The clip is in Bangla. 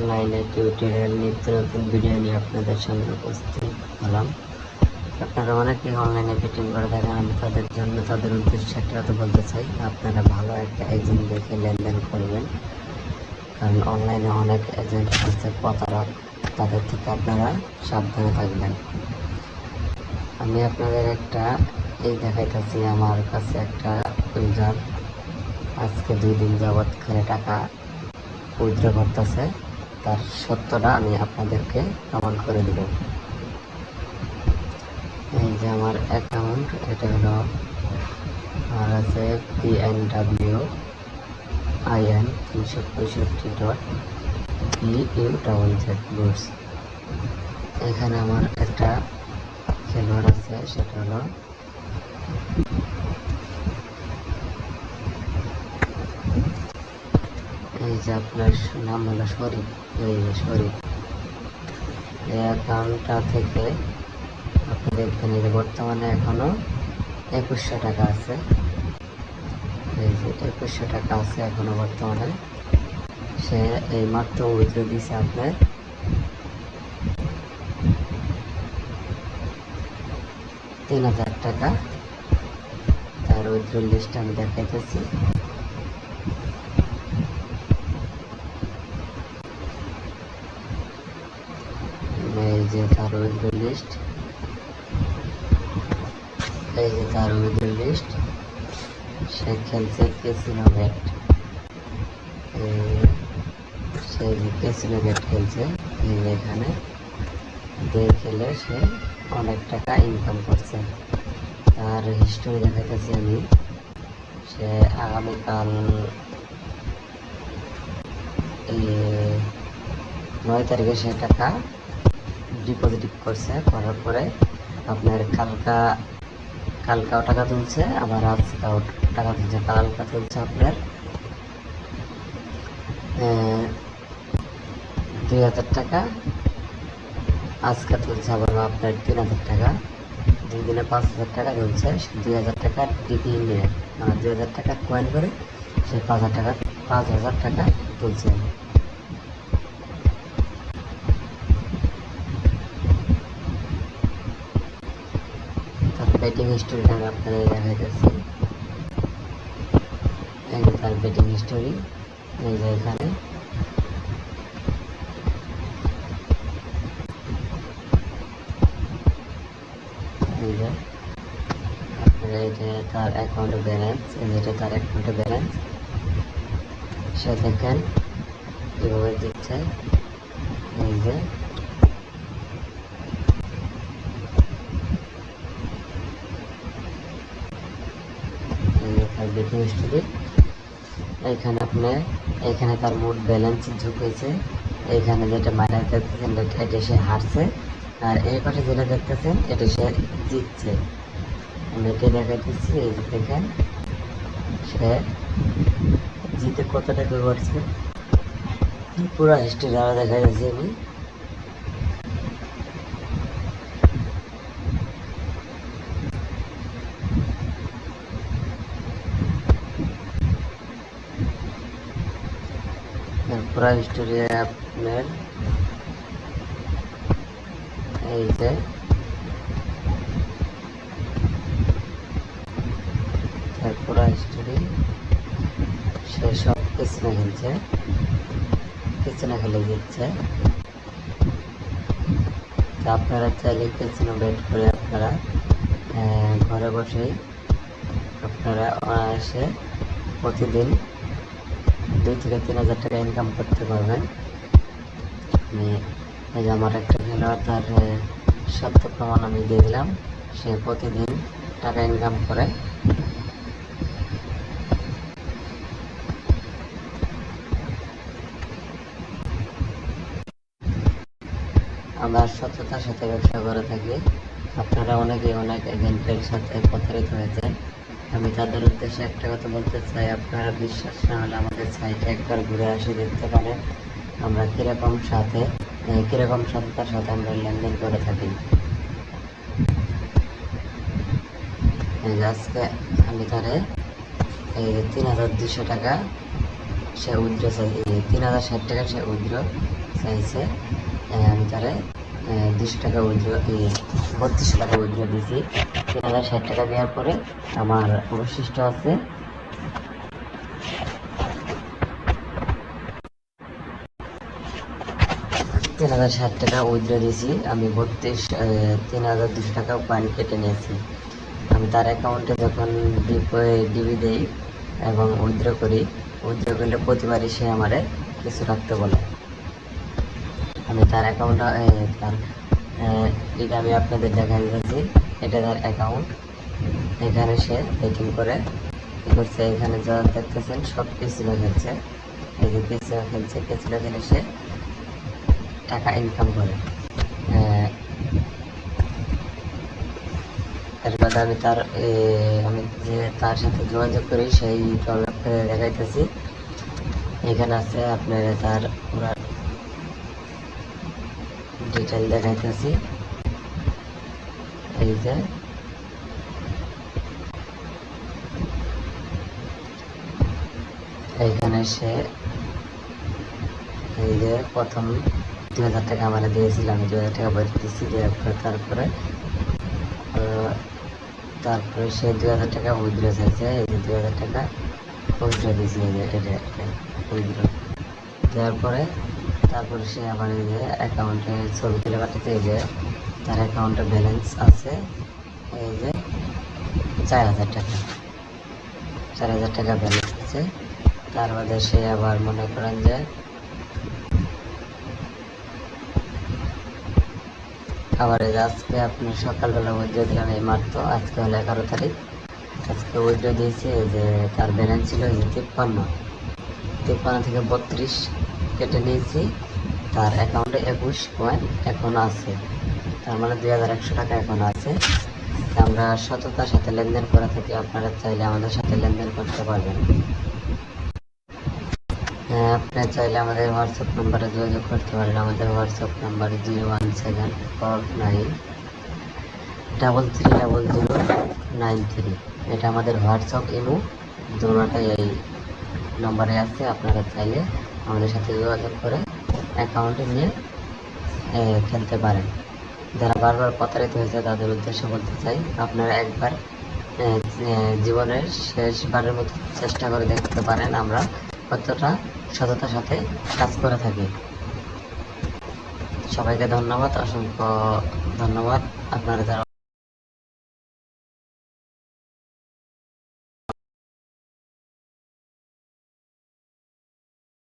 অনলাইনে টিউটোরিয়াল নিত্য নতুন ভিডিও নিয়ে আপনাদের সামনে উপস্থিত হলাম। আপনারা অনেকেই অনলাইনে বেটিং করে থাকেন। আমি তাদের জন্য তাদের উদ্দেশ্যে একটা কথা বলতে চাই, আপনারা ভালো একটা এজেন্ট দেখে লেনদেন করবেন, কারণ অনলাইনে অনেক এজেন্ট আছে প্রতারক, তাদের থেকে আপনারা সাবধানে থাকবেন। আমি আপনাদের একটা দেখাইতেছি। আমার কাছে একটা ইউজার আজকে 2 দিন যাবৎ করে টাকা উইথড্র করতেছে, তার সত্যটা আমি আপনাদেরকে প্রমাণ করে দেব। এই যে আমার অ্যাকাউন্ট, এটা হলো আমার আছে PNWIN 365.EUZZ। এখানে আমার একটা খেলোয়াড় আছে, সেটা হলো এই যে আপনার নাম হলো শরীফ। এই যে শরীফ, এই অ্যাকাউন্টটা থেকে আপনি দেখবেন যে বর্তমানে এখনো 2100 টাকা আছে। এই যে 2100 টাকা আছে এখনো বর্তমানে। সে এই মাত্র উইথড্র দিয়েছে আপনার 3000 টাকা। তার উইথড্র লিস্ট আমি দেখাইতেছি। এই যে তার উইথড্র লিস্ট, এই যে তার উইথড্র লিস্ট। সে খেলছে ক্যাসিনো বেট, সে ক্যাসিনো বেট খেলছে। এখানে দিয়ে খেলে সে অনেক টাকা ইনকাম করছে। তার হিস্টোরি দেখাইতেছি আমি। সে আগামীকাল 9 তারিখে সে টাকা ডিপোজিট করছে, করার পরে আপনার কালকাও টাকা তুলছে, আবার আজকাও টাকা তুলছে। কালকা তুলছে আপনার 2000 টাকা, আজকে তুলছে আবার আপনার 3000 টাকা। 2 দিনে 5000 টাকা তুলছে। 2000 টাকা ডিপি নিয়ে, 2000 টাকা কয়েন করে সে 5000 টাকা তুলছে। তার বেটিং হিস্টোরিটা আমি আপনাদের দেখাইতেছি। এই যে তার বেটিং হিস্টোরি, এই যে এখানে এই যে আপনার এই যে তার অ্যাকাউন্টে ব্যালেন্স, যেটা তার অ্যাকাউন্টে ব্যালেন্স সে দেখেন কীভাবে দিচ্ছে। এই যে তার বেটিং হিস্টোরি। এইখানে এইখানে তার মোট ব্যালেন্স ঝুঁকেছে। এইখানে যেটা মাইনাস দেখতেছেন এটা সে হারছে, আর এই পাশে যেটা দেখতেছেন এটা সে জিতছে। আমি এটাই দেখাইতেছি। এই যে দেখেন সে জিতে কত টাকা করছে, পুরো হিস্ট্রি আরো দেখা যাচ্ছে। আমি পুরো হিস্টোরি আপনার এই যে তার পুরো হিস্টোরি। সে সব পিছনে খেলছে, পিছনে খেলে জিতছে। আপনারা চাইলে ক্যাসিনো বেট করে আপনারা ঘরে বসেই আপনারা অনায়াসে প্রতিদিন 2 থেকে 3000 টাকা ইনকাম করতে পারবেন। এই যে আমার একটা খেলোয়াড়, তার সত্য প্রমাণ আমি দিয়ে দিলাম। সে প্রতিদিন টাকা ইনকাম করে। আমরা সততার সাথে ব্যবসা করে থাকি। আপনারা অনেক এজেন্টের সাথে প্রতারিত হয়েছেন। আমি তাদের উদ্দেশ্যে একটা কথা বলতে চাই, আপনারা বিশ্বাস না হলে আমাদের সাইটে একবার ঘুরে আসে দেখতে পারেন আমরা কিরকম সততার সাথে আমরা লেনদেন করে থাকি। আজকে আমি তারে 3200 টাকা সে উইথড্র চাই 3060 টাকা সে উইথড্র চাইছে। আমি তারে 200 টাকা উইথড্র 3200 টাকা উইথড্র দিয়েছি। 3060 টাকা দেওয়ার পরে আমার অবশিষ্ট আছে 3060 টাকা উইথড্র দিয়েছি আমি 3200 টাকা পয়েন্ট কেটে নিয়েছি। আমি তার অ্যাকাউন্টে যখন ডিবি দেই এবং উইথড্র করি, উইথড্র করলে প্রতিবারই সে আমারে কিছু রাখতে বলে। আমি তার অ্যাকাউন্ট তার এটা আমি আপনাদের দেখা দিতেছি, এটা তার অ্যাকাউন্ট। এখানে সে বেটিং করে কী করছে, এখানে যা দেখতেছেন সব ক্যাসিনো খেলছে। এই যে ক্যাসিনো খেলছে, ক্যাসিনো খেলে সে টাকা ইনকাম করে। এরপর আমি যে তার সাথে যোগাযোগ করি সেই দেখাইতেছি। এখানে আছে আপনার তার পুরা ডিটেল দেখাইতেছি। এই যে এইখানে সে এই যে প্রথম 2000 টাকা আমার দিয়েছিল, আমি 2000 টাকা বই দিচ্ছি। তারপরে সে 2000 টাকা উইথড্র চাইছে। এই যে 2000 টাকা উইথড্র দিয়েছি, এই যে এটা উইথড্র দেওয়ার পরে তারপরে সে আবার এই যে অ্যাকাউন্টে ছবি তুলে পাঠাতে। এই যে তার অ্যাকাউন্টে ব্যালেন্স আছে এই যে 4000 টাকা, 4000 টাকা ব্যালেন্স আছে। তার বাদে সে আবার মনে করেন যে আবার আজকে আপনি সকালবেলা উইথড্র দিলাম এই মাত্র, আজকে হলো 11 তারিখ। আজকে উইথড্র দিয়েছি। এই যে তার ব্যালেন্স ছিল এই যে 53 থেকে 32 কেটে নিয়েছি। তার অ্যাকাউন্টে 21 কয়েন এখনো আছে, তার মানে 2100 টাকা এখনো আছে। আমরা সততার সাথে লেনদেন করে থাকি, আপনারা চাইলে আমাদের সাথে লেনদেন করতে পারবেন। আপনি চাইলে আমাদের হোয়াটসঅ্যাপ নাম্বারে যোগাযোগ করতে পারেন। আমাদের হোয়াটসঅ্যাপ নাম্বার 01749330093। এটা আমাদের হোয়াটসঅ্যাপ ইমো দুটোটাই এই নম্বরে আছে। আপনারা চাইলে আমাদের সাথে যোগাযোগ করে অ্যাকাউন্টে নিয়ে খেলতে পারেন। যারা বারবার প্রতারিত হয়েছে তাদের উদ্দেশ্যে বলতে চাই, আপনারা একবার জীবনের শেষবারের মতো চেষ্টা করে দেখতে পারেন আমরা কতটা সততার সাথে কাজ করে থাকি। সবাইকে ধন্যবাদ, অসংখ্য ধন্যবাদ। আপনারা যারা